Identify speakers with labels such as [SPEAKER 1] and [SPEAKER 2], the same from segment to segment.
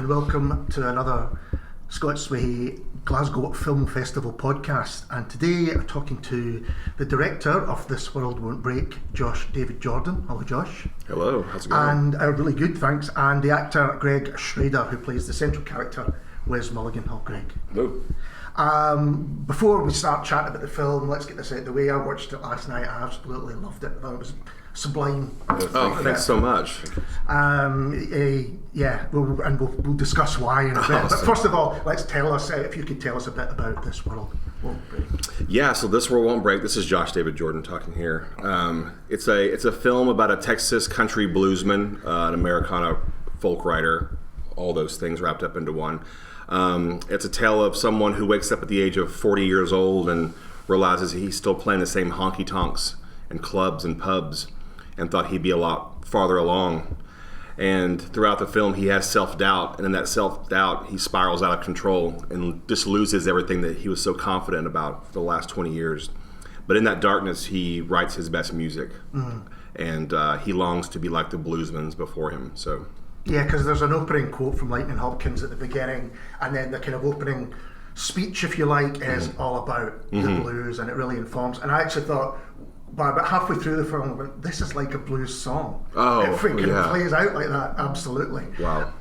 [SPEAKER 1] and welcome to another Scots Whay Glasgow Film Festival podcast. And today I'm talking to the director of This World Won't Break, Josh David Jordan. Hello, Josh.
[SPEAKER 2] Hello, how's it going?
[SPEAKER 1] And really good, thanks. And the actor Greg Schrader, who plays the central character, Wes Mulligan. Hello, Greg.
[SPEAKER 2] Hello.
[SPEAKER 1] Before we start chatting about the film, let's get this out of the way. I watched it last night. I absolutely loved it. I thought it was sublime.
[SPEAKER 2] Oh, thanks so much.
[SPEAKER 1] We'll discuss why in a bit. But first of all, let's tell us, if you could tell us a bit about This World Won't Break.
[SPEAKER 2] Yeah, so This World Won't Break. This is Josh David Jordan talking here. It's a film about a Texas country bluesman, an Americana folk writer, all those things wrapped up into one. It's a tale of someone who wakes up at the age of 40 years old and realizes he's still playing the same honky-tonks and clubs and pubs and thought he'd be a lot farther along. And throughout the film, he has self-doubt, and in that self-doubt, he spirals out of control and just loses everything that he was so confident about for the last 20 years. But in that darkness, he writes his best music, and he longs to be like the bluesmen before him. So.
[SPEAKER 1] Yeah, because there's an opening quote from Lightning Hopkins at the beginning, and then the kind of opening speech, if you like, is all about the blues, and it really informs. And I actually thought, by about halfway through the film, I went, this is like a blues song.
[SPEAKER 2] Oh,
[SPEAKER 1] it freaking plays out like that, absolutely.
[SPEAKER 2] Wow.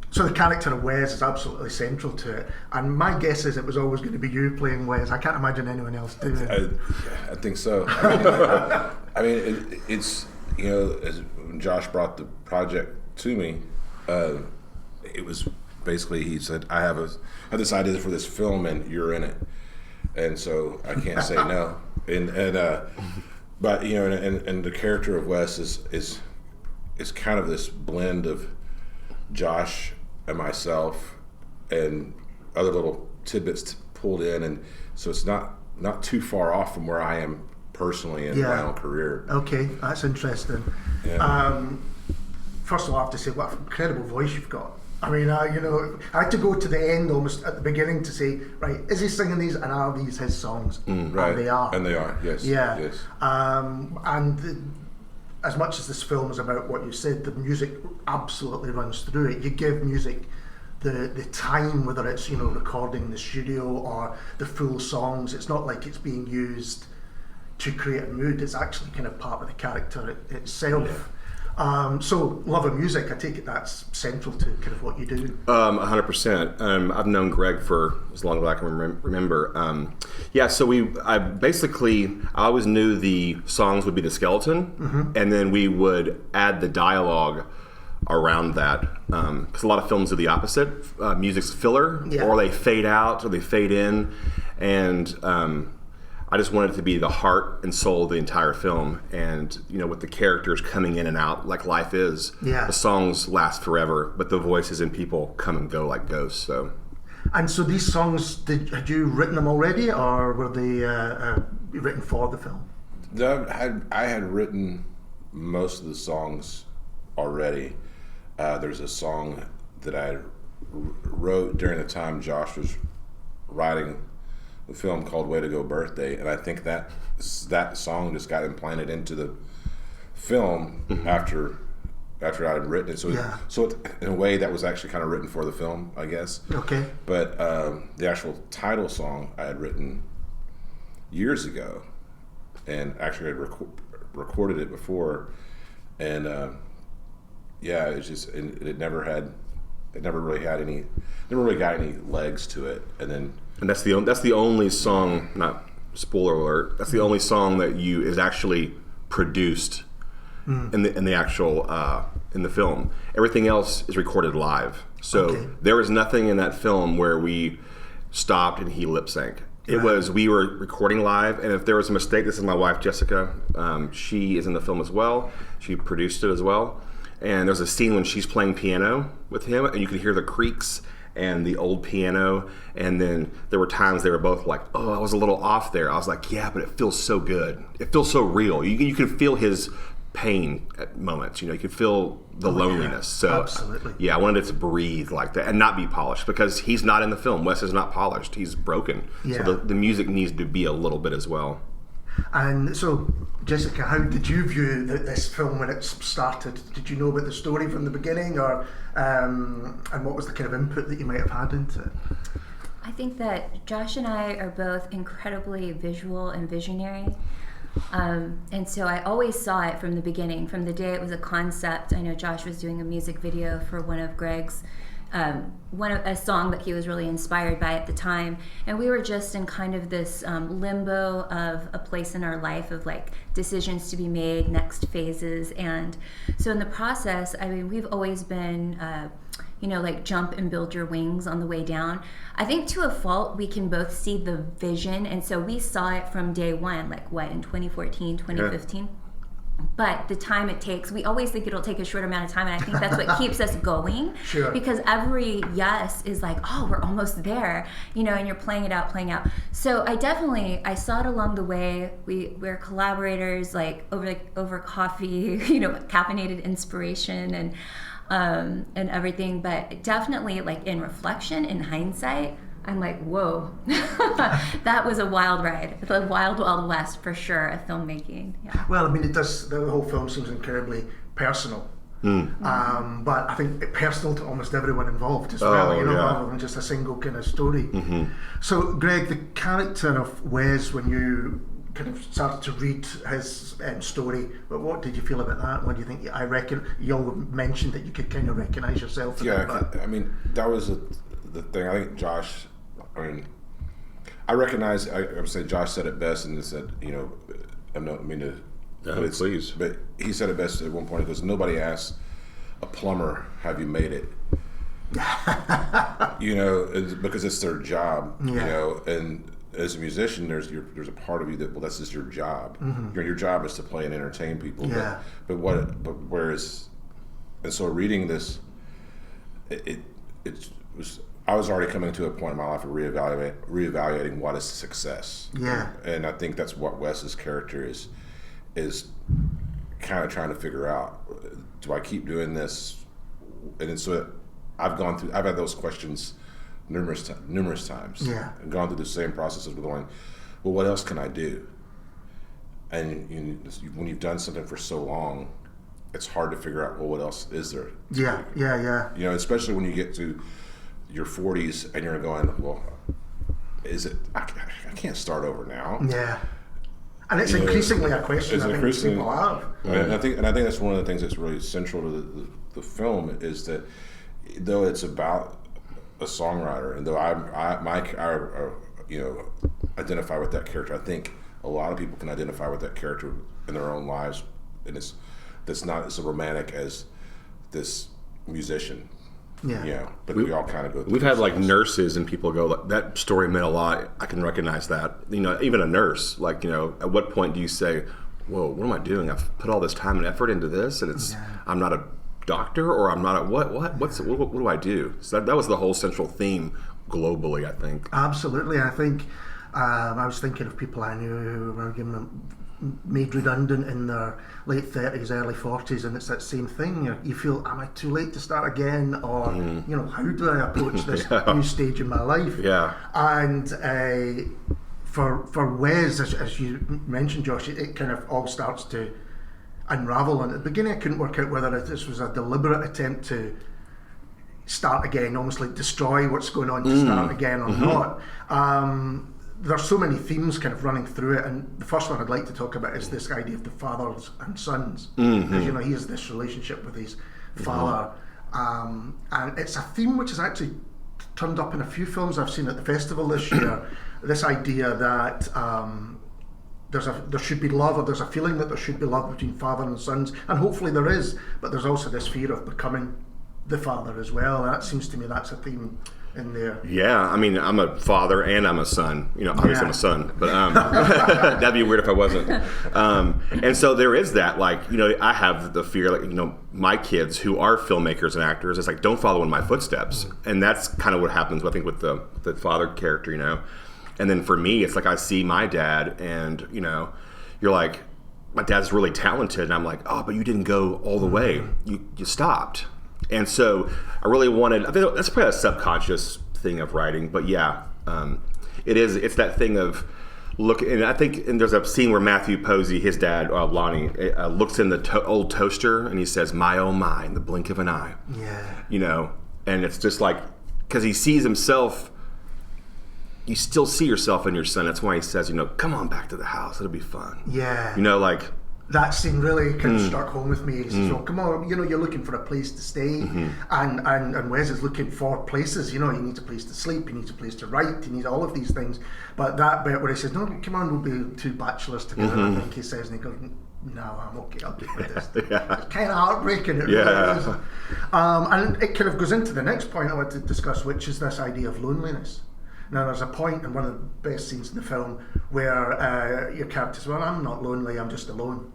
[SPEAKER 1] So the character of Wes is absolutely central to it, and my guess is it was always going to be you playing Wes. I can't imagine anyone else doing it.
[SPEAKER 3] I think so. It's, as when Josh brought the project to me, it was basically, he said, I have this idea for this film and you're in it, and so I can't say no. But the character of Wes is kind of this blend of Josh and myself and other little tidbits pulled in, and so it's not too far off from where I am personally in my own career.
[SPEAKER 1] Okay, that's interesting. Yeah. First of all, I have to say, what an incredible voice you've got. I mean, I had to go to the end almost at the beginning to say, right, is he singing these and are these his songs?
[SPEAKER 3] Right.
[SPEAKER 1] And they are.
[SPEAKER 3] And they are, yes.
[SPEAKER 1] Yeah.
[SPEAKER 3] Yes.
[SPEAKER 1] As much as this film is about what you said, the music absolutely runs through it. You give music the time, whether it's, recording in the studio or the full songs. It's not like it's being used to create a mood. It's actually kind of part of the character itself. Yeah. So love of music, I take it that's central to kind of what you do.
[SPEAKER 2] 100%. I've known Greg for as long as I can remember. So I always knew the songs would be the skeleton, and then we would add the dialogue around that. Because a lot of films do the opposite. Music's filler, or they fade out, or they fade in, and I just wanted it to be the heart and soul of the entire film, and with the characters coming in and out like life is. The songs last forever, but the voices and people come and go like ghosts. So
[SPEAKER 1] these songs, had you written them already, or were they written for the film?
[SPEAKER 3] I had written most of the songs already. There's a song that I wrote during the time Josh was writing the film called Way to Go Birthday, and I think that song just got implanted into the film after I had written it. So in a way that was actually kind of written for the film, I guess.
[SPEAKER 1] Okay.
[SPEAKER 3] But the actual title song I had written years ago, and actually I recorded it before, and it's just it never really got any legs to it, and that's the only song, not spoiler alert, that's the only song that is actually produced in the actual in the film. Everything else is recorded live. So there was nothing in that film where we stopped and he lip sync. It was, we were recording live, and if there was a mistake, this is my wife Jessica, she is in the film as well, she produced it as well, and there's a scene when she's playing piano with him and you can hear the creaks and the old piano, and then there were times they were both like, oh, I was a little off there. I was like, yeah, but it feels so good. It feels so real. You can feel his pain at moments. You can feel the loneliness. So
[SPEAKER 1] absolutely.
[SPEAKER 2] I wanted it to breathe like that and not be polished, because he's not in the film. Wes is not polished. He's broken. So the music needs to be a little bit as well.
[SPEAKER 1] And so, Jessica, how did you view this film when it started? Did you know about the story from the beginning, or and what was the kind of input that you might have had into it?
[SPEAKER 4] I think that Josh and I are both incredibly visual and visionary. And so I always saw it from the beginning, from the day it was a concept. I know Josh was doing a music video for one of Greg's, a song that he was really inspired by at the time. And we were just in kind of this limbo of a place in our life of like decisions to be made, next phases. And so in the process, I mean, we've always been, like jump and build your wings on the way down. I think to a fault, we can both see the vision. And so we saw it from day one, like what, in 2014, 2015? Yeah. But the time it takes, we always think it'll take a short amount of time, and I think that's what keeps us going.
[SPEAKER 1] Sure.
[SPEAKER 4] Because every yes is like, oh, we're almost there, and you're playing it out. So I saw it along the way. We're collaborators, like over coffee, caffeinated inspiration and everything. But definitely, like in reflection, in hindsight, I'm like, whoa, that was a wild ride. The wild, wild west for sure of filmmaking. Yeah.
[SPEAKER 1] Well, I mean, it does. The whole film seems incredibly personal, but I think personal to almost everyone involved as well. Rather than just a single kind of story. Mm-hmm. So, Greg, the character of Wes, when you kind of started to read his story, but what did you feel about that? What do you think? I reckon you all mentioned that you could kind of recognise yourself.
[SPEAKER 3] I mean, that was the thing. I think Josh. I recognize. I would say Josh said it best, and he said, I'm not mean to.
[SPEAKER 2] Please.
[SPEAKER 3] But he said it best at one point. He goes, "Nobody asks a plumber, have you made it?" Because it's their job.
[SPEAKER 1] Yeah.
[SPEAKER 3] And as a musician, there's a part of you that, well, that's just your job.
[SPEAKER 1] Mm-hmm.
[SPEAKER 3] Your job is to play and entertain people.
[SPEAKER 1] Yeah.
[SPEAKER 3] But whereas, and so reading this, it was. I was already coming to a point in my life of reevaluating what is success.
[SPEAKER 1] Yeah.
[SPEAKER 3] And I think that's what Wes's character is kind of trying to figure out. Do I keep doing this? And so I've had those questions numerous times.
[SPEAKER 1] Yeah.
[SPEAKER 3] And gone through the same process of going, well, what else can I do? And when you've done something for so long, it's hard to figure out, well, what else is there?
[SPEAKER 1] Yeah.
[SPEAKER 3] Especially when you get to your 40s and you're going, well, is it? I can't start over now.
[SPEAKER 1] Yeah, and it's increasingly a question I think people have.
[SPEAKER 3] And I think that's one of the things that's really central to the film is that though it's about a songwriter, and though I identify with that character, I think a lot of people can identify with that character in their own lives, and that's not as romantic as this musician.
[SPEAKER 1] Yeah.
[SPEAKER 3] But we all kind of go through.
[SPEAKER 2] We've had like nurses and people go, like, that story meant a lot. I can recognize that. Even a nurse, like, at what point do you say, whoa, what am I doing? I've put all this time and effort into this, and I'm not a doctor, or I'm not a what do I do? So that was the whole central theme globally, I think.
[SPEAKER 1] Absolutely. I think I was thinking of people I knew who were made redundant in their late 30s, early 40s, and it's that same thing. You feel, am I too late to start again, or how do I approach this new stage in my life?
[SPEAKER 2] Yeah.
[SPEAKER 1] And for Wes, as you mentioned, Josh, it kind of all starts to unravel. And at the beginning, I couldn't work out whether this was a deliberate attempt to start again, almost like destroy what's going on to start again or not. There's so many themes kind of running through it, and the first one I'd like to talk about is this idea of the fathers and sons. Because he has this relationship with his father, and it's a theme which has actually turned up in a few films I've seen at the festival this year. This idea that there should be love, or there's a feeling that there should be love between father and sons, and hopefully there is, but there's also this fear of becoming the father as well, and that seems to me that's a theme in there.
[SPEAKER 2] Yeah, I mean, I'm a father and I'm a son. Obviously I'm a son, but that'd be weird if I wasn't. And so there is that, like, I have the fear, like, my kids who are filmmakers and actors, it's like, don't follow in my footsteps. And that's kind of what happens, I think, with the father character, And then for me, it's like I see my dad, and, you're like, my dad's really talented, and I'm like, oh, but you didn't go all the way. You stopped. And so I really wanted, I think that's probably a subconscious thing of writing, but it's that thing of look, and I think, and there's a scene where Matthew Posey, his dad, Lonnie, looks in the old toaster and he says, "My oh my," in the blink of an eye.
[SPEAKER 1] Yeah.
[SPEAKER 2] You know, and it's just like, because he sees himself, you still see yourself in your son. That's why he says, you know, "Come on back to the house. It'll be fun."
[SPEAKER 1] Yeah.
[SPEAKER 2] You know, like.
[SPEAKER 1] That scene really kind of struck home with me. He says, "Well, come on, you know, you're looking for a place to stay," and Wes is looking for places. You know, he needs a place to sleep, he needs a place to write, he needs all of these things. But that bit where he says, "No, come on, we'll be two bachelors together," I think he says, and he goes, "No, I'm okay, I'll do with this."
[SPEAKER 2] Yeah.
[SPEAKER 1] It's kind of heartbreaking. It really is. And it kind of goes into the next point I want to discuss, which is this idea of loneliness. Now, there's a point in one of the best scenes in the film where your character says, "Well, I'm not lonely, I'm just alone."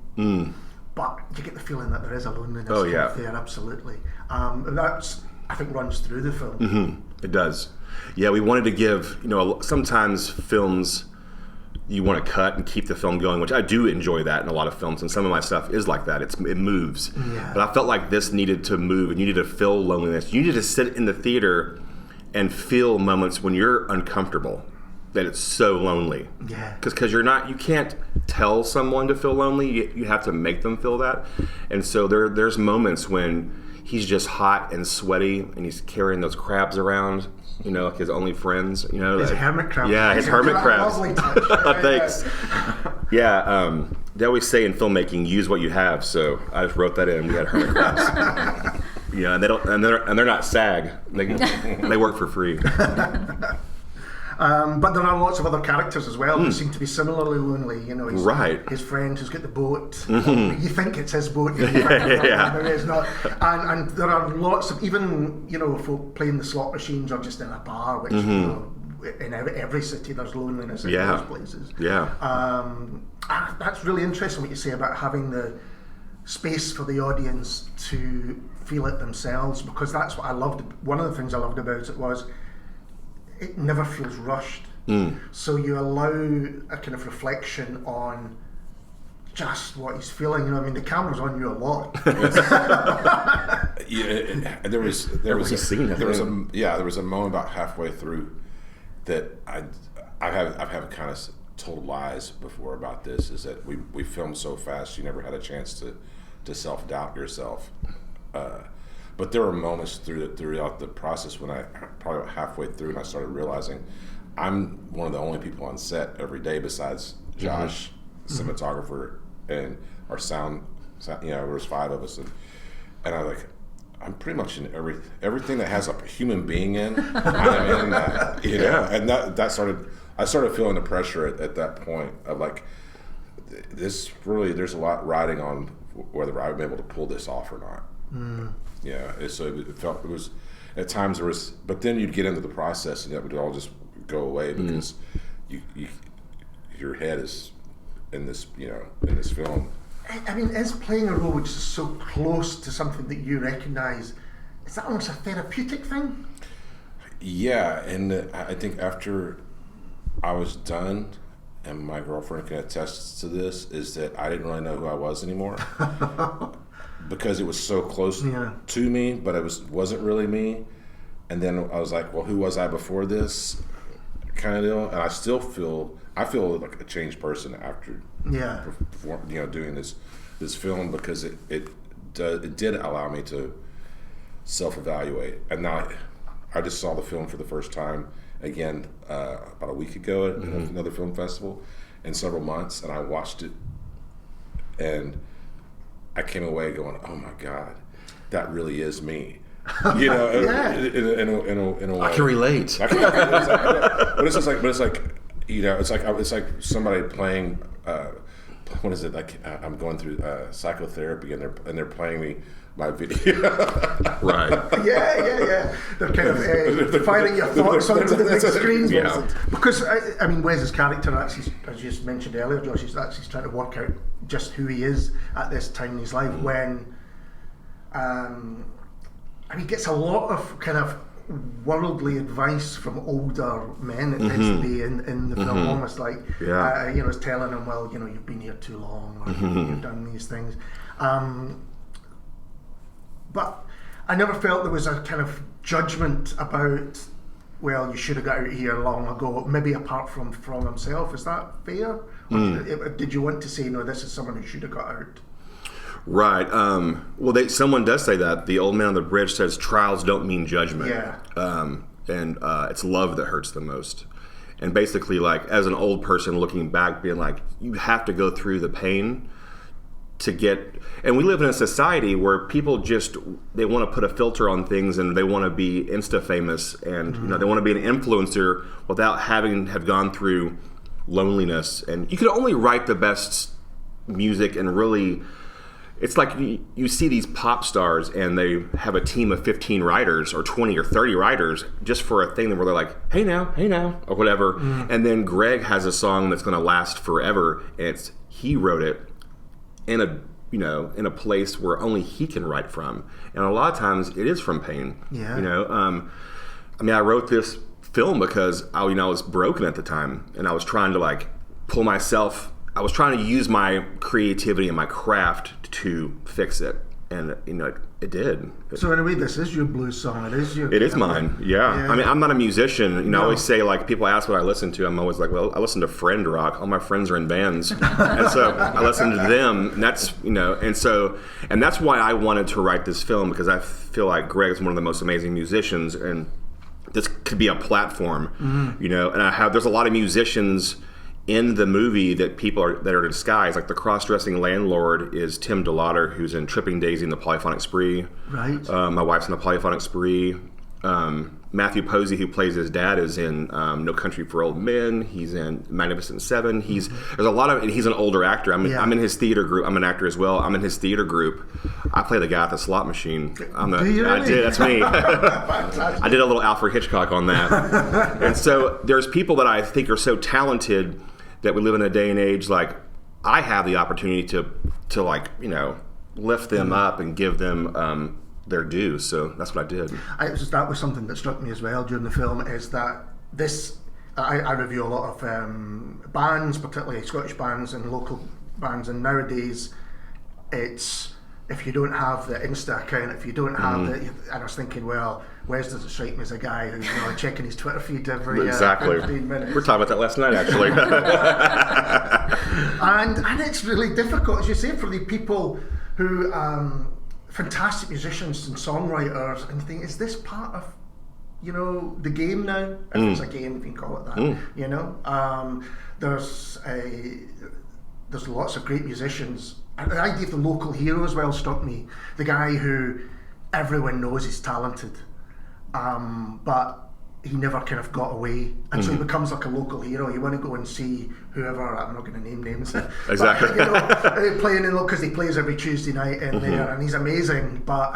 [SPEAKER 1] But you get the feeling that there is a loneliness there, absolutely. And that's, I think, runs through the film.
[SPEAKER 2] It does. Yeah, we wanted to give, you know, sometimes films you want to cut and keep the film going, which I do enjoy that in a lot of films, and some of my stuff is like that. It moves.
[SPEAKER 1] Yeah.
[SPEAKER 2] But I felt like this needed to move, and you needed to feel loneliness. You needed to sit in the theater and feel moments when you're uncomfortable, that it's so lonely.
[SPEAKER 1] Yeah.
[SPEAKER 2] Because you can't tell someone to feel lonely. You have to make them feel that. And so there's moments when he's just hot and sweaty and he's carrying those crabs around, you know, like his only friends, you know.
[SPEAKER 1] His hermit crabs.
[SPEAKER 2] Yeah, his hermit crabs.
[SPEAKER 1] Lovely touch.
[SPEAKER 2] Thanks. Yeah, they always say in filmmaking, use what you have. So I just wrote that in. We had hermit crabs. Yeah, and they're not SAG. They work for free.
[SPEAKER 1] But there are lots of other characters as well who seem to be similarly lonely. You know, his friend who's got the boat. You think it's his boat, maybe it's not. And there are lots of, even, you know, folk playing the slot machines or just in a bar, which you know, in every city there's loneliness in those places.
[SPEAKER 2] Yeah.
[SPEAKER 1] That's really interesting what you say about having the space for the audience to feel it themselves, because that's what I loved. One of the things I loved about it was it never feels rushed. So you allow a kind of reflection on just what he's feeling. You know, I mean, the camera's on you a lot.
[SPEAKER 3] Yeah, there was a moment about halfway through that I've had kind of told lies before about this, is that we filmed so fast you never had a chance to self-doubt yourself. But there were moments throughout the process when I probably halfway through and I started realizing I'm one of the only people on set every day besides Josh, cinematographer, and our sound. You know, there's 5 of us, and I was like, I'm pretty much in everything that has a human being in. I'm in that, you know, and that started. I started feeling the pressure at that point of like, this really, there's a lot riding on whether I'm able to pull this off or not. Yeah, so it was at times there was, but then you'd get into the process and that would all just go away because your head is in this, you know, in this film.
[SPEAKER 1] I mean, is playing a role which is so close to something that you recognise, is that almost a therapeutic thing?
[SPEAKER 3] Yeah, and I think after I was done, and my girlfriend can attest to this, is that I didn't really know who I was anymore. Because it was so close to me, but it wasn't really me. And then I was like, well, who was I before this kind of deal? And I still feel like a changed person after doing this film, because it did allow me to self-evaluate. And now I just saw the film for the first time again about a week ago at another film festival in several months, and I watched it and I came away going, "Oh my God, that really is me." You know, in a way.
[SPEAKER 2] I can relate.
[SPEAKER 3] But it's like, you know, it's like somebody playing. What is it like? I'm going through psychotherapy, and they're playing me my video.
[SPEAKER 2] Right.
[SPEAKER 1] Yeah. They're kind of firing your thoughts onto the big screen.
[SPEAKER 2] Yeah.
[SPEAKER 1] Because I mean, Wes's character actually, as you just mentioned earlier, Josh, is actually trying to work out just who he is at this time in his life when, I mean, he gets a lot of kind of worldly advice from older men. It tends to be in the film, almost like you know, it's telling him, well, you know, you've been here too long, or you've done these things. But I never felt there was a kind of judgment about well, you should have got out of here long ago, maybe apart from himself. Is that fair? Or did you want to say, no, this is someone who should have got out?
[SPEAKER 2] Right. Well, someone does say that. The old man on the bridge says, trials don't mean judgment.
[SPEAKER 1] Yeah.
[SPEAKER 2] And it's love that hurts the most. And basically, like, as an old person looking back, being like, you have to go through the pain to get... And we live in a society where people just, they want to put a filter on things and they want to be Insta-famous and, you know, they want to be an influencer without have gone through loneliness. And you can only write the best music and really... It's like you see these pop stars and they have a team of 15 writers or 20 or 30 writers just for a thing where they're like, hey now, or whatever. And then Greg has a song that's going to last forever, and he wrote it in a place where only he can write from. And a lot of times it is from pain.
[SPEAKER 1] Yeah.
[SPEAKER 2] You know, I wrote this film because I was broken at the time, and I was trying to like pull myself. I was trying to use my creativity and my craft to fix it, and you know it did.
[SPEAKER 1] So in a way, this is your blues song. It is your.
[SPEAKER 2] It is mine. Yeah. I mean, I'm not a musician. You know, I always say, like, people ask what I listen to. I'm always like, well, I listen to friend rock. All my friends are in bands, and so I listen to them. And that's and that's why I wanted to write this film, because I feel like Greg is one of the most amazing musicians, and this could be a platform. You know, and there's a lot of musicians in the movie that that are disguised. Like the cross-dressing landlord is Tim DeLauder, who's in Tripping Daisy and the Polyphonic Spree.
[SPEAKER 1] Right.
[SPEAKER 2] My wife's in the Polyphonic Spree. Matthew Posey, who plays his dad, is in No Country for Old Men. He's in Magnificent Seven. There's a lot of, and he's an older actor. I'm in his theater group. I'm an actor as well. I'm in his theater group. I play the guy at the slot machine.
[SPEAKER 1] Do you really?
[SPEAKER 2] I did. That's me. I did a little Alfred Hitchcock on that. And so there's people that I think are so talented that we live in a day and age, like, I have the opportunity to like, you know, lift them up and give them their due. So that's what I did.
[SPEAKER 1] That was something that struck me as well during the film, is that I review a lot of bands, particularly Scottish bands and local bands, and nowadays it's, if you don't have the Insta account, if you don't have and I was thinking, well, Wes doesn't strike me as a guy who's checking his Twitter feed every 15 minutes.
[SPEAKER 2] We were talking about that last night, actually.
[SPEAKER 1] and it's really difficult, as you say, for the people who fantastic musicians and songwriters, and you think, is this part of the game now? If it's a game, if you can call it that. You know, there's lots of great musicians. And the idea of the local hero as well struck me. The guy who everyone knows is talented, but he never kind of got away, and so he becomes like a local hero. You want to go and see whoever, I'm not going to name names,
[SPEAKER 2] exactly,
[SPEAKER 1] but, playing in, because he plays every Tuesday night in there, and he's amazing, but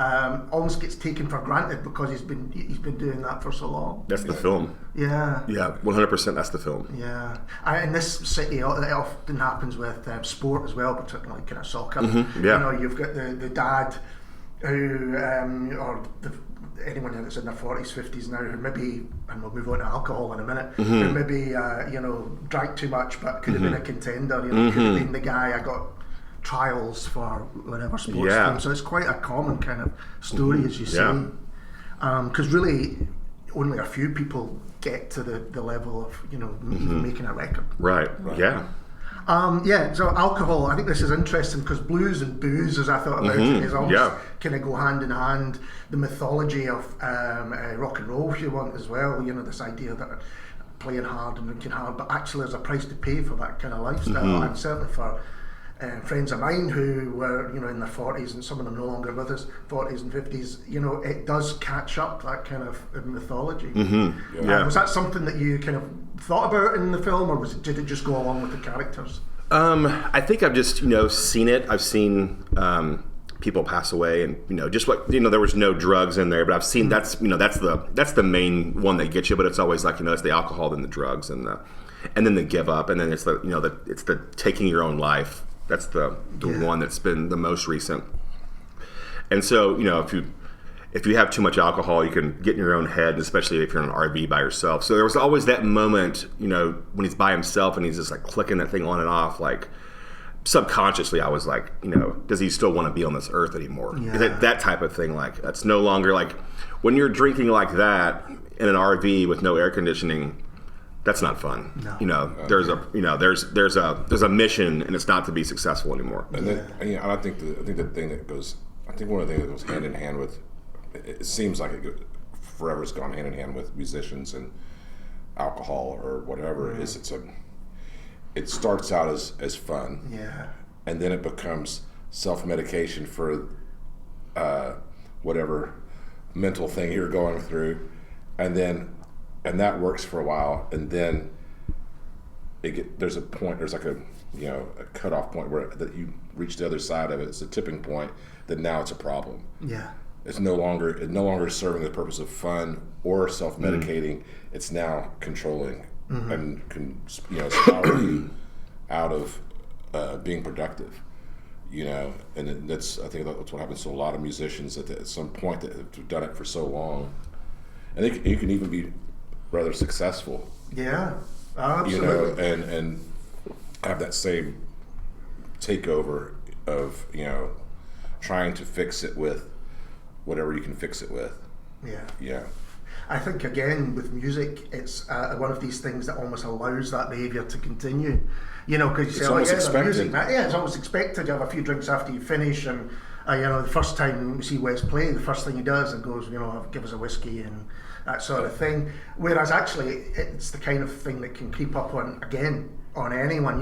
[SPEAKER 1] almost gets taken for granted because he's been doing that for so long.
[SPEAKER 2] That's the film.
[SPEAKER 1] Yeah,
[SPEAKER 2] 100%. That's the film.
[SPEAKER 1] Yeah, in this city, it often happens with sport as well, particularly kind of soccer.
[SPEAKER 2] Yeah.
[SPEAKER 1] You know, you've got the dad who, anyone that's in their 40s, 50s now, who maybe, and we'll move on to alcohol in a minute, who maybe drank too much, but could have been a contender. Could have been the guy I got trials for whatever sports team. So it's quite a common kind of story, as you say, because really only a few people get to the level of even making a record.
[SPEAKER 2] Right. Yeah.
[SPEAKER 1] So alcohol, I think this is interesting because blues and booze, as I thought about it, is almost kind of go hand in hand. The mythology of rock and roll, if you want, as well. This idea that playing hard and drinking hard, but actually there's a price to pay for that kind of lifestyle. And certainly for friends of mine who were, in their 40s, and some of them no longer with us, 40s and 50s, it does catch up, that kind of mythology. Was that something that you kind of thought about in the film, or did it just go along with the characters? I think I've just,
[SPEAKER 2] seen it. I've seen people pass away, and just like there was no drugs in there, but I've seen that's the main one that gets you. But it's always like it's the alcohol, then the drugs, and then the give up, and then it's it's the taking your own life. That's the one that's been the most recent. And so if you have too much alcohol, you can get in your own head, especially if you're in an RV by yourself. So there was always that moment, when he's by himself and he's just like clicking that thing on and off, like subconsciously I was like, does he still want to be on this earth anymore? Is it that type of thing? Like, that's no longer like, when you're drinking like that, in an RV with no air conditioning, that's not fun.
[SPEAKER 1] No.
[SPEAKER 2] You know, there's a mission, and it's not to be successful anymore.
[SPEAKER 3] And then, you know, I think the thing that goes, I think one of the things that goes hand in hand with, it seems like forever's gone hand in hand with musicians and alcohol or whatever. Is it starts out as fun, and then it becomes self-medication for whatever mental thing you're going through, and that works for a while, and then there's like a cutoff point where that you reach the other side of it. It's a tipping point that now it's a problem.
[SPEAKER 1] Yeah.
[SPEAKER 3] It's no longer serving the purpose of fun or self-medicating. It's now controlling and spiraling you out of being productive. You know, and I think that's what happens to a lot of musicians that at some point that have done it for so long, and you can even be rather successful.
[SPEAKER 1] Yeah, absolutely.
[SPEAKER 3] You know, and have that same takeover of trying to fix it with whatever you can fix it with. Yeah.
[SPEAKER 1] I think again with music, it's one of these things that almost allows that behaviour to continue. You know, because you say,
[SPEAKER 3] almost expected.
[SPEAKER 1] Music, it's almost expected. You have a few drinks after you finish, and the first time we see Wes play, the first thing he does and goes, give us a whiskey and that sort of thing. Whereas actually, it's the kind of thing that can creep up on anyone.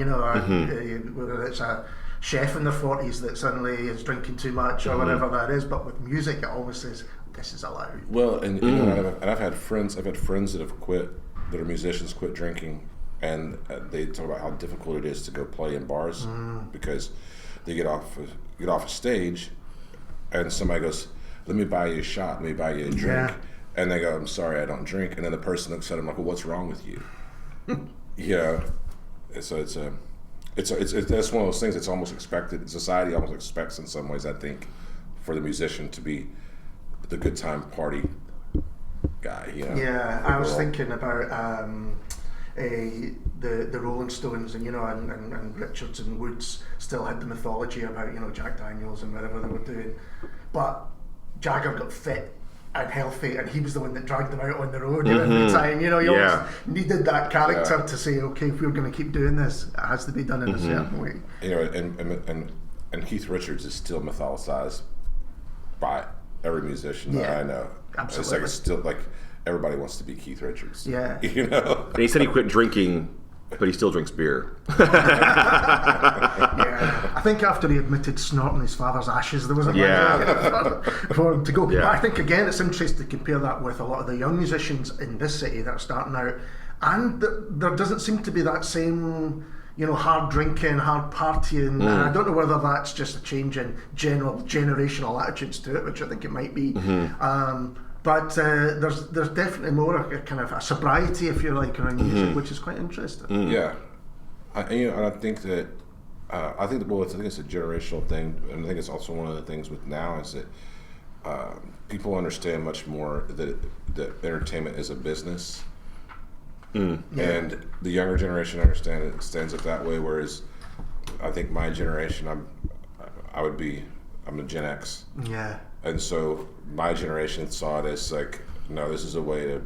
[SPEAKER 1] Whether it's a chef in their 40s that suddenly is drinking too much or whatever that is, but with music, it always says this is allowed.
[SPEAKER 3] Well, and I've had friends that have quit, that are musicians, quit drinking. And they talk about how difficult it is to go play in bars because they get off a stage, and somebody goes, "Let me buy you a shot. Let me buy you a drink."
[SPEAKER 1] Yeah.
[SPEAKER 3] And they go, "I'm sorry, I don't drink." And then the person looks at them like, "Well, what's wrong with you?" So it's that's one of those things that's almost expected. Society almost expects in some ways, I think, for the musician to be the good time party guy.
[SPEAKER 1] Yeah, I was thinking about. The Rolling Stones and Richards and Woods still had the mythology about Jack Daniels and whatever they were doing, but Jagger got fit and healthy, and he was the one that dragged them out on the road every time. You always needed that character to say, okay, if we're going to keep doing this, it has to be done in a certain way.
[SPEAKER 3] And Keith Richards is still mythologized by every musician that I know.
[SPEAKER 1] Absolutely,
[SPEAKER 3] it's still like. Everybody wants to be Keith Richards.
[SPEAKER 1] Yeah.
[SPEAKER 2] And he said he quit drinking, but he still drinks beer.
[SPEAKER 1] Yeah. I think after he admitted snorting his father's ashes, there was a for him to go.
[SPEAKER 2] Yeah.
[SPEAKER 1] But I think again, it's interesting to compare that with a lot of the young musicians in this city that are starting out, and there doesn't seem to be that same hard drinking, hard partying. And I don't know whether that's just a change in general generational attitudes to it, which I think it might be. But there's definitely more a kind of a sobriety, if you like, around music, which is quite interesting.
[SPEAKER 3] Yeah, and I think that I think it's a generational thing, and I think it's also one of the things with now is that people understand much more that entertainment is a business, and the younger generation understands it that way. Whereas I think my generation, I'm a Gen X.
[SPEAKER 1] Yeah.
[SPEAKER 3] And so my generation saw it as like, no, this is a way to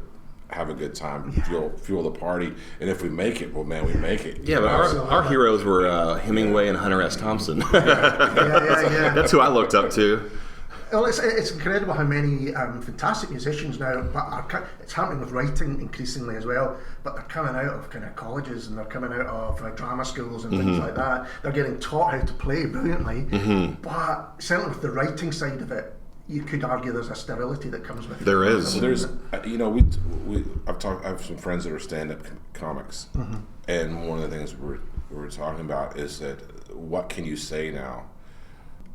[SPEAKER 3] have a good time, fuel the party, and if we make it, well, man, we make it.
[SPEAKER 2] Yeah, but our heroes were Hemingway and Hunter S. Thompson.
[SPEAKER 1] Yeah.
[SPEAKER 2] That's who I looked up to.
[SPEAKER 1] Well, it's incredible how many fantastic musicians now, but it's happening with writing increasingly as well, but they're coming out of kind of colleges and they're coming out of drama schools and things like that. They're getting taught how to play brilliantly, but certainly with the writing side of it, you could argue there's a sterility that comes with it.
[SPEAKER 2] There is.
[SPEAKER 3] There's, I have some friends that are stand-up comics, and one of the things we're talking about is that what can you say now?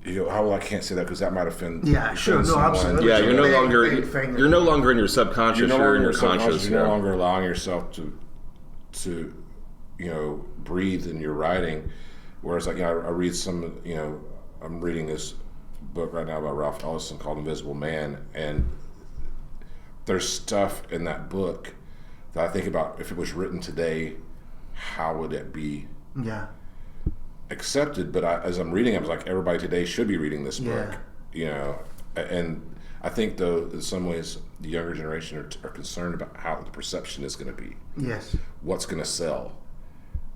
[SPEAKER 3] I can't say that because that might offend.
[SPEAKER 1] Yeah, sure, no,
[SPEAKER 3] someone.
[SPEAKER 1] absolutely.
[SPEAKER 2] Yeah, you're no longer in your subconscious. You're in your conscious.
[SPEAKER 3] You're no longer allowing yourself to breathe in your writing. Whereas, I read some. I'm reading this book right now by Ralph Ellison called Invisible Man, and there's stuff in that book that I think about if it was written today, how would it be accepted? But as I'm reading, I was like, everybody today should be reading this book, and I think, though, in some ways, the younger generation are concerned about how the perception is going to be.
[SPEAKER 1] Yes.
[SPEAKER 3] What's going to sell,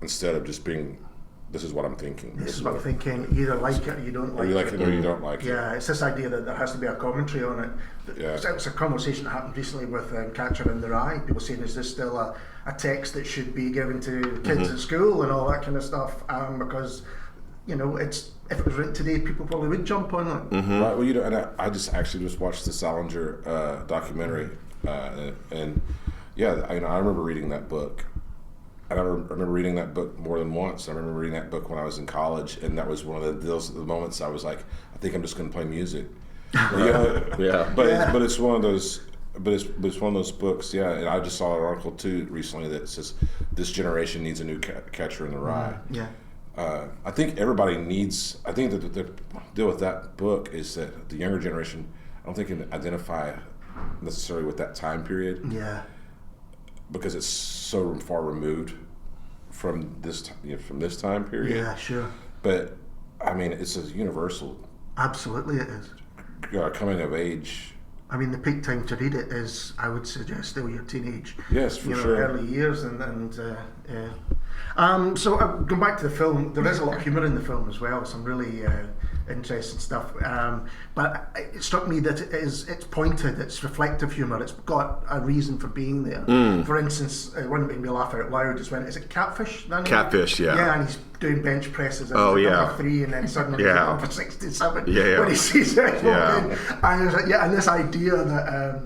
[SPEAKER 3] instead of just being, this is what I'm thinking.
[SPEAKER 1] This is what I'm thinking. You either like it or you don't
[SPEAKER 3] Or
[SPEAKER 1] like
[SPEAKER 3] you like
[SPEAKER 1] it.
[SPEAKER 3] it or you don't like it.
[SPEAKER 1] Yeah, it's this idea that there has to be a commentary on it.
[SPEAKER 3] Yeah.
[SPEAKER 1] It was a conversation that happened recently with Catcher in the Rye. People saying, is this still a text that should be given to kids at school and all that kind of stuff? Because, if it was written today, people probably would jump on it.
[SPEAKER 3] Mm-hmm. Right. Well, and I just actually just watched the Salinger documentary, and yeah, I remember reading that book. And I remember reading that book more than once. I remember reading that book when I was in college, and that was one of the moments I was like, I think I'm just going to play music.
[SPEAKER 2] Yeah.
[SPEAKER 3] But it's one of those. But it's one of those books, yeah. And I just saw an article too recently that says this generation needs a new Catcher in the Rye.
[SPEAKER 1] Yeah.
[SPEAKER 3] I think everybody needs. I think that the deal with that book is that the younger generation, I don't think, can identify necessarily with that time period.
[SPEAKER 1] Yeah.
[SPEAKER 3] Because it's so far removed from this time period.
[SPEAKER 1] Yeah, sure.
[SPEAKER 3] But I mean, it's a universal.
[SPEAKER 1] Absolutely, it is.
[SPEAKER 3] Coming of age.
[SPEAKER 1] I mean, the peak time to read it is, I would suggest, still your teenage,
[SPEAKER 3] Yes, for sure.
[SPEAKER 1] early years, and yeah. So going back to the film, there is a lot of humour in the film as well. Some really interesting stuff. But it struck me that it's pointed, it's reflective humour. It's got a reason for being there. For instance, one that made me laugh out loud is when, is it Catfish?
[SPEAKER 2] Catfish, yeah.
[SPEAKER 1] Yeah, and he's doing bench presses. And
[SPEAKER 2] Oh,
[SPEAKER 1] he's at
[SPEAKER 2] yeah.
[SPEAKER 1] number 3, and then suddenly
[SPEAKER 2] Yeah.
[SPEAKER 1] he's at number 67
[SPEAKER 2] Yeah.
[SPEAKER 1] when he sees it.
[SPEAKER 2] Yeah.
[SPEAKER 1] And I was like, yeah, and this idea that.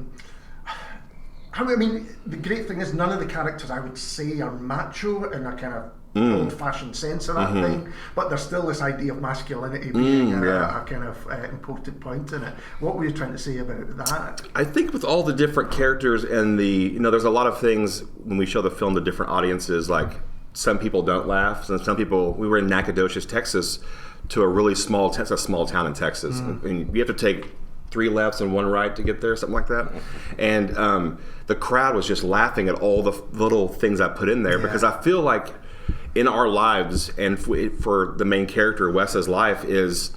[SPEAKER 1] I mean, the great thing is none of the characters, I would say, are macho in a kind of old-fashioned sense of that thing, but there's still this idea of masculinity being a kind of important point in it. What were you trying to say about that?
[SPEAKER 2] I think with all the different characters and there's a lot of things when we show the film to different audiences, like some people don't laugh, and some people, we were in Nacogdoches, Texas, to a really small town in Texas, and you have to take 3 lefts and 1 right to get there, something like that. And the crowd was just laughing at all the little things I put in there, because I feel like in our lives, and for the main character, Wes's life, is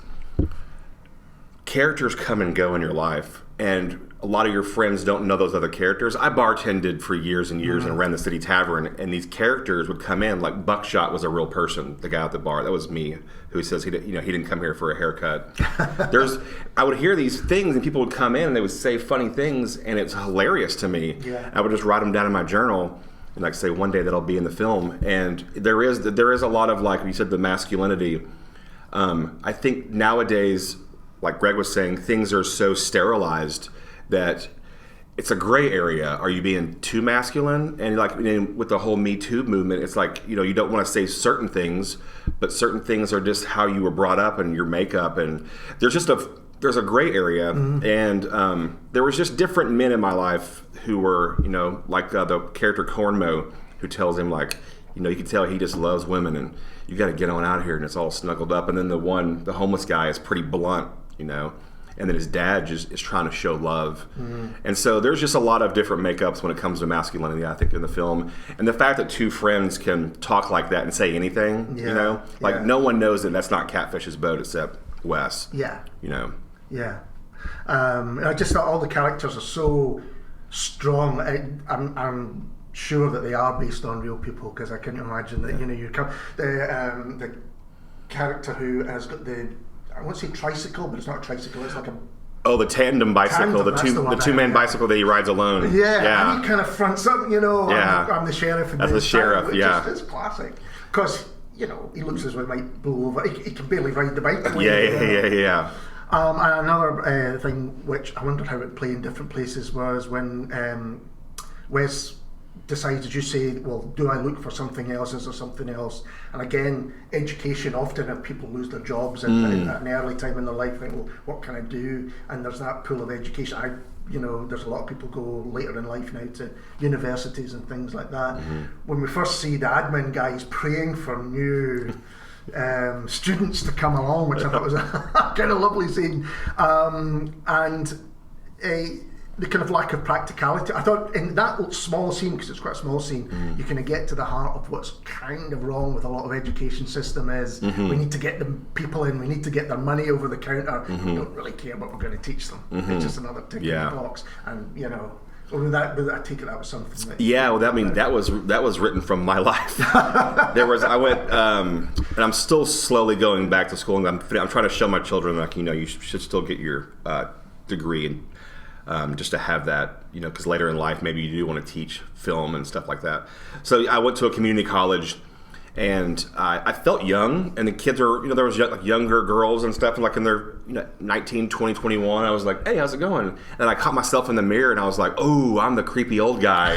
[SPEAKER 2] characters come and go in your life, and a lot of your friends don't know those other characters. I bartended for years and years and ran the City Tavern, and these characters would come in, like Buckshot was a real person, the guy at the bar. That was me, who says he didn't come here for a haircut. I would hear these things, and people would come in and they would say funny things, and it's hilarious to me.
[SPEAKER 1] Yeah.
[SPEAKER 2] I would just write them down in my journal and like say one day that'll be in the film. And there is a lot of, like you said, the masculinity. I think nowadays, like Greg was saying, things are so sterilized that it's a gray area. Are you being too masculine? And with the whole Me Too movement, it's like, you don't want to say certain things, but certain things are just how you were brought up and your makeup. And there's a gray area. And there was just different men in my life who were, like the character Cornmo, who tells him, like, you can tell he just loves women and you got to get on out here, and it's all snuggled up. And then the homeless guy is pretty blunt, and then his dad just is trying to show love. And so there's just a lot of different makeups when it comes to masculinity, I think, in the film. And the fact that 2 friends can talk like that and say anything, no one knows that that's not Catfish's boat except Wes.
[SPEAKER 1] Yeah. Yeah. I just thought all the characters are so strong. I'm sure that they are based on real people, because I can imagine that, the character who has got I won't say tricycle, but it's not a tricycle, it's like a...
[SPEAKER 2] Oh, the tandem bicycle, the two-man bicycle that he rides alone.
[SPEAKER 1] Yeah, and he kind of fronts up, I'm the sheriff.
[SPEAKER 2] That's the sheriff,
[SPEAKER 1] It's classic. Because, he looks as though he might blow over. He can barely ride the bike.
[SPEAKER 2] Yeah.
[SPEAKER 1] And another thing, which I wondered how it would play in different places, was when Wes decides, as you say, well, do I look for something else? Is there something else? And again, education, often if people lose their jobs at an early time in their life, think, well, what can I do? And there's that pool of education. There's a lot of people go later in life now to universities and things like that. When we first see the admin guys praying for new students to come along, which I thought was a kind of lovely scene. the kind of lack of practicality. I thought in that small scene, because it's quite a small scene, you kind of get to the heart of what's kind of wrong with a lot of education system is we need to get the people in, we need to get their money over the counter. We don't really care what we're going to teach them. It's just another tick in the box. And, you know, I take it that was something that...
[SPEAKER 2] Yeah, well, I mean, that was written from my life. I went, and I'm still slowly going back to school, and I'm trying to show my children, like, you know, you should still get your degree, and just to have that, you know, because later in life, maybe you do want to teach film and stuff like that. So I went to a community college, and I felt young, and the kids are, you know, there was like younger girls and stuff, and like in their, you know, 19, 20, 21, I was like, hey, how's it going? And I caught myself in the mirror, and I was like, oh, I'm the creepy old guy,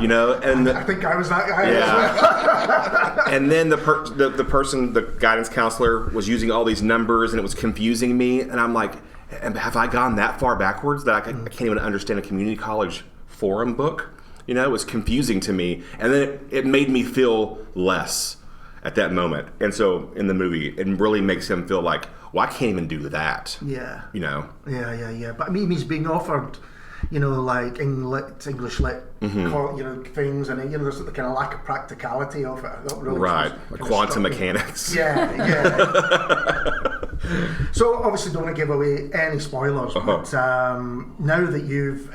[SPEAKER 2] you know? And
[SPEAKER 1] I think I was that guy.
[SPEAKER 2] Yeah. And then the person, the guidance counselor, was using all these numbers, and it was confusing me, and I'm like, have I gone that far backwards that I can't even understand a community college forum book? You know, it was confusing to me. And then it made me feel less at that moment. And so in the movie, it really makes him feel like, well, I can't even do that.
[SPEAKER 1] Yeah.
[SPEAKER 2] You know?
[SPEAKER 1] Yeah. But I mean, he's being offered, you know, like English lit, you know, things, and, you know, there's the kind of lack of practicality of it. I thought really
[SPEAKER 2] right. Like quantum mechanics.
[SPEAKER 1] Yeah. So obviously don't want to give away any spoilers, but now that you've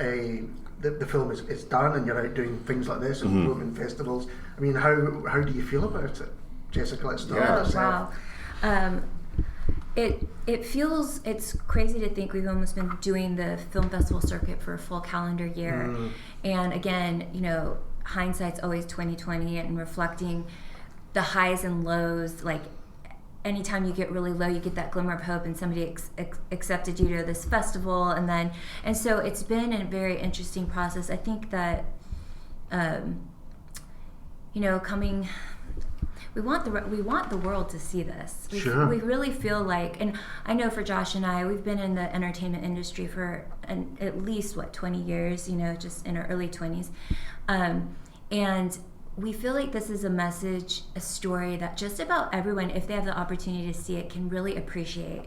[SPEAKER 1] the film is done and you're out doing things like this and promoting festivals, I mean, how do you feel about it, Jessica? Let's start with yourself.
[SPEAKER 4] Wow. It feels, it's crazy to think we've almost been doing the film festival circuit for a full calendar year, and again, you know, hindsight's always 20/20, and reflecting the highs and lows. Like, anytime you get really low, you get that glimmer of hope, and somebody accepted you to this festival, and so it's been a very interesting process. I think that, you know, we want the world to see this. We really feel like, and I know for Josh and I, we've been in the entertainment industry for at least 20 years, you know, just in our early 20s, and we feel like this is a message, a story that just about everyone, if they have the opportunity to see it, can really appreciate,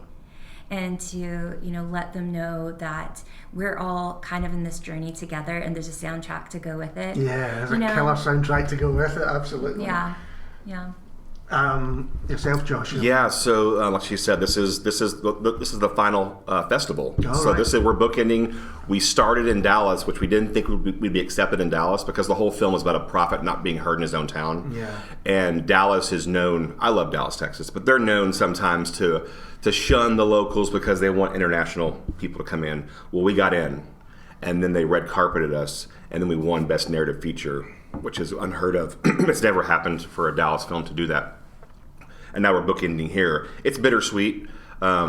[SPEAKER 4] and to, you know, let them know that we're all kind of in this journey together, and there's a soundtrack to go with it.
[SPEAKER 1] Yeah, there's a killer soundtrack to go with it, absolutely.
[SPEAKER 4] Yeah.
[SPEAKER 1] Yourself, Josh?
[SPEAKER 2] Yeah, so like she said, this is the final festival.
[SPEAKER 1] Right.
[SPEAKER 2] We're bookending. We started in Dallas, which we didn't think we'd be accepted in Dallas, because the whole film is about a prophet not being heard in his own town.
[SPEAKER 1] Yeah.
[SPEAKER 2] And Dallas is known. I love Dallas, Texas, but they're known sometimes to shun the locals because they want international people to come in. Well, we got in, and then they red carpeted us, and then we won Best Narrative Feature, which is unheard of. It's never happened for a Dallas film to do that. And now we're bookending here. It's bittersweet.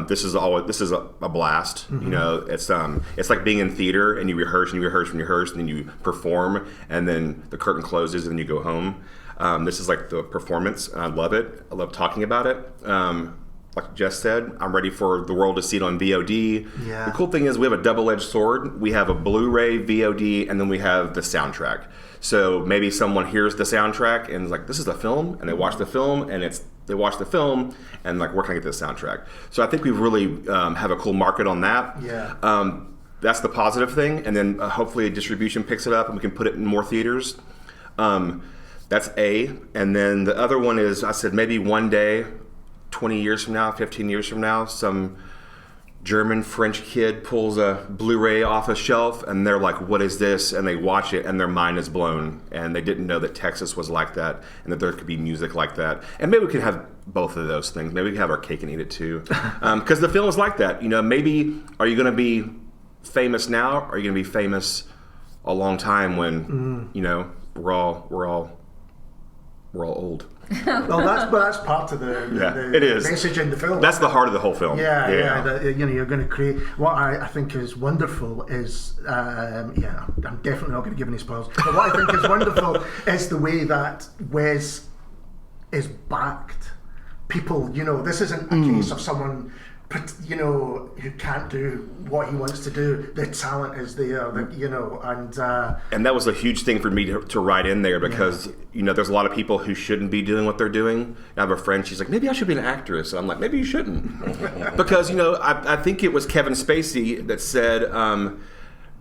[SPEAKER 2] This is a blast. You know, it's like being in theater, and you rehearse and you rehearse and you rehearse, and then you perform, and then the curtain closes and then you go home. This is like the performance, and I love it. I love talking about it. Like Jess said, I'm ready for the world to see it on VOD.
[SPEAKER 1] Yeah.
[SPEAKER 2] The cool thing is we have a double-edged sword. We have a Blu-ray, VOD, and then we have the soundtrack. So maybe someone hears the soundtrack and is like, this is a film, and they watch the film, and they watch the film, and like, where can I get this soundtrack? So I think we really have a cool market on that.
[SPEAKER 1] Yeah.
[SPEAKER 2] That's the positive thing, and then hopefully distribution picks it up and we can put it in more theaters. That's A. And then the other one is, I said maybe one day, 20 years from now, 15 years from now, some German, French kid pulls a Blu-ray off a shelf, and they're like, what is this? And they watch it, and their mind is blown. And they didn't know that Texas was like that, and that there could be music like that. And maybe we could have both of those things. Maybe we could have our cake and eat it too. Because the film is like that. You know, maybe, are you going to be famous now? Or are you going to be famous a long time when, you know, we're all old?
[SPEAKER 1] Well, that's part of the
[SPEAKER 2] it is.
[SPEAKER 1] message in the film.
[SPEAKER 2] That's the heart of the whole film.
[SPEAKER 1] Yeah. That, you know, you're going to create. What I think is wonderful is, I'm definitely not going to give any spoilers. But what I think is wonderful is the way that Wes is backed. People, you know, this isn't a case of someone, you know, who can't do what he wants to do. The talent is there, you know, and
[SPEAKER 2] that was a huge thing for me to write in there, because you know, there's a lot of people who shouldn't be doing what they're doing. I have a friend, she's like, maybe I should be an actress. And I'm like, maybe you shouldn't. Because, you know, I think it was Kevin Spacey that said,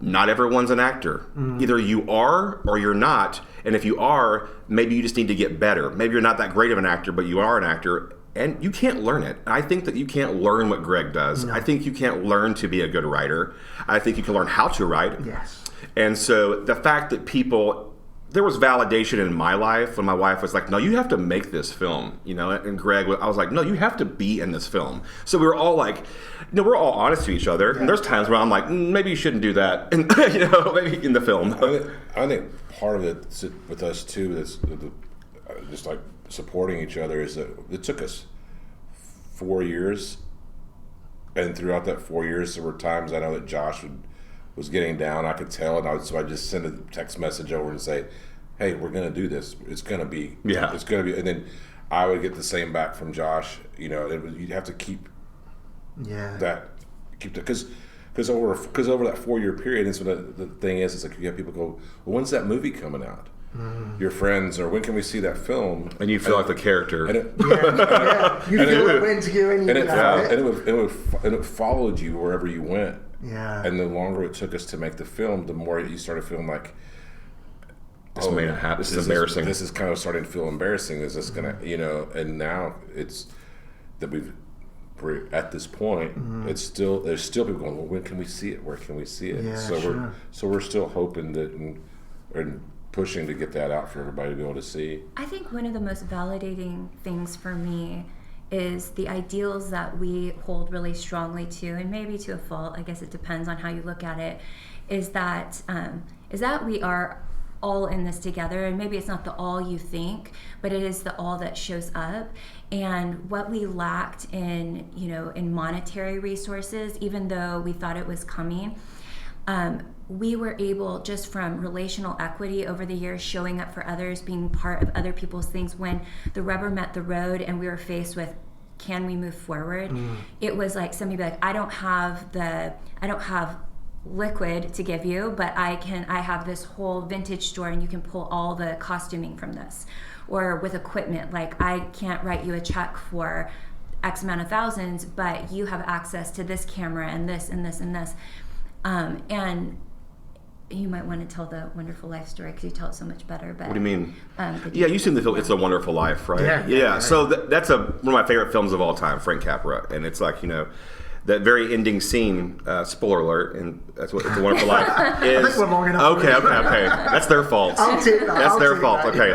[SPEAKER 2] not everyone's an actor. Either you are or you're not. And if you are, maybe you just need to get better. Maybe you're not that great of an actor, but you are an actor. And you can't learn it. I think that you can't learn what Greg does.
[SPEAKER 1] No.
[SPEAKER 2] I think you can't learn to be a good writer. I think you can learn how to write.
[SPEAKER 1] Yes.
[SPEAKER 2] And so the fact that there was validation in my life when my wife was like, no, you have to make this film, and Greg, I was like, no, you have to be in this film. So we were all like, we're all honest to each other. Yeah. And there's times where I'm like, maybe you shouldn't do that. And, maybe in the film.
[SPEAKER 3] I think part of it with us too, that's just like supporting each other, is that it took us 4 years. And throughout that 4 years, there were times I know that Josh was getting down. I could tell, and so I just send a text message over and say, "Hey, we're going to do this. It's going to be, it's going to be." And then I would get the same back from Josh. You'd have to keep because over that 4 year period. And so the thing is, it's like you have people go, "Well, when's that movie coming out?" Your friends, or when can we see that film?
[SPEAKER 2] And you feel like the character.
[SPEAKER 1] You feel like when to go in.
[SPEAKER 3] And it followed you wherever you went.
[SPEAKER 1] Yeah.
[SPEAKER 3] And the longer it took us to make the film, the more you started feeling like,
[SPEAKER 2] this may not happen. This is embarrassing.
[SPEAKER 3] This is kind of starting to feel embarrassing. Is this gonna, and now it's that we're at this point. It's still, there's still people going, well, when can we see it? Where can we see it?
[SPEAKER 1] Yeah,
[SPEAKER 3] we're still hoping that and pushing to get that out for everybody to be able to see.
[SPEAKER 4] I think one of the most validating things for me is the ideals that we hold really strongly to, and maybe to a fault, I guess it depends on how you look at it, is that we are all in this together. And maybe it's not the all you think, but it is the all that shows up. And what we lacked in monetary resources, even though we thought it was coming, we were able, just from relational equity over the years, showing up for others, being part of other people's things, when the rubber met the road and we were faced with, can we move forward? It was like somebody be like, I don't have liquid to give you, but I have this whole vintage store and you can pull all the costuming from this. Or with equipment, like, I can't write you a check for X amount of thousands, but you have access to this camera and this and this and this. And you might want to tell the Wonderful Life story because you tell it so much better. But
[SPEAKER 2] what do you mean? You've seen the film It's a Wonderful Life, right?
[SPEAKER 1] Yeah.
[SPEAKER 2] So that's one of my favorite films of all time, Frank Capra, and it's like that very ending scene. Spoiler alert, and that's what It's a Wonderful Life is.
[SPEAKER 1] I think we're long enough.
[SPEAKER 2] Okay. That's their fault.
[SPEAKER 1] I'll take that.
[SPEAKER 2] That's their fault. Okay.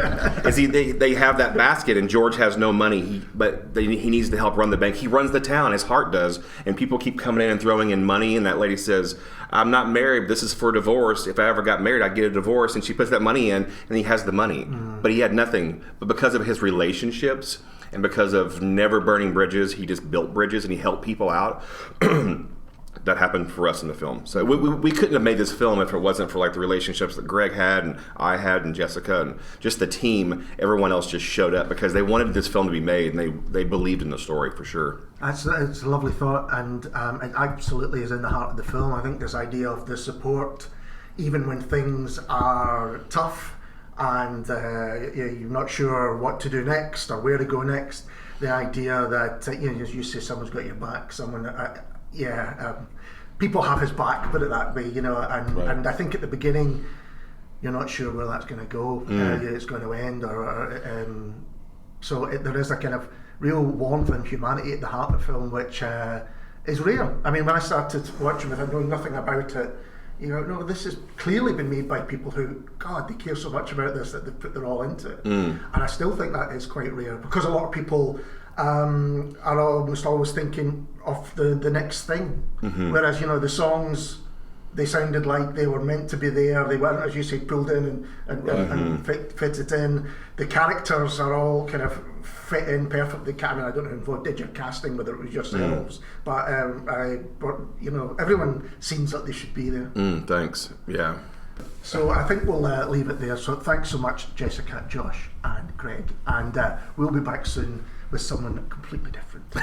[SPEAKER 2] Is they have that basket, and George has no money, but he needs to help run the bank. He runs the town. His heart does, and people keep coming in and throwing in money. And that lady says, "I'm not married. This is for divorce. If I ever got married, I'd get a divorce." And she puts that money in, and he has the money, but he had nothing. But because of his relationships and because of never burning bridges, he just built bridges and he helped people out. That happened for us in the film. So we couldn't have made this film if it wasn't for like the relationships that Greg had and I had and Jessica and just the team. Everyone else just showed up because they wanted this film to be made, and they believed in the story for sure. It's
[SPEAKER 1] a lovely thought, and it absolutely is in the heart of the film. I think this idea of the support, even when things are tough and you're not sure what to do next or where to go next, the idea that as you say, someone's got your back, people have his back, put it that way, and I think at the beginning you're not sure where that's going to go, it's going to end, so there is a kind of real warmth and humanity at the heart of the film, which is rare. I mean, when I started watching it, I know nothing about it. No, this has clearly been made by people who, God, they care so much about this that they put their all into it. And I still think that is quite rare, because a lot of people are almost always thinking of the next thing. Whereas, the songs, they sounded like they were meant to be there. They weren't, as you say, pulled in and fitted in. The characters are all kind of fit in perfectly. I mean, I don't know if did your casting, whether it was yourselves, but everyone seems like they should be there.
[SPEAKER 2] Thanks. Yeah.
[SPEAKER 1] So I think we'll leave it there. So thanks so much, Jessica, Josh, and Greg, and we'll be back soon with someone completely different.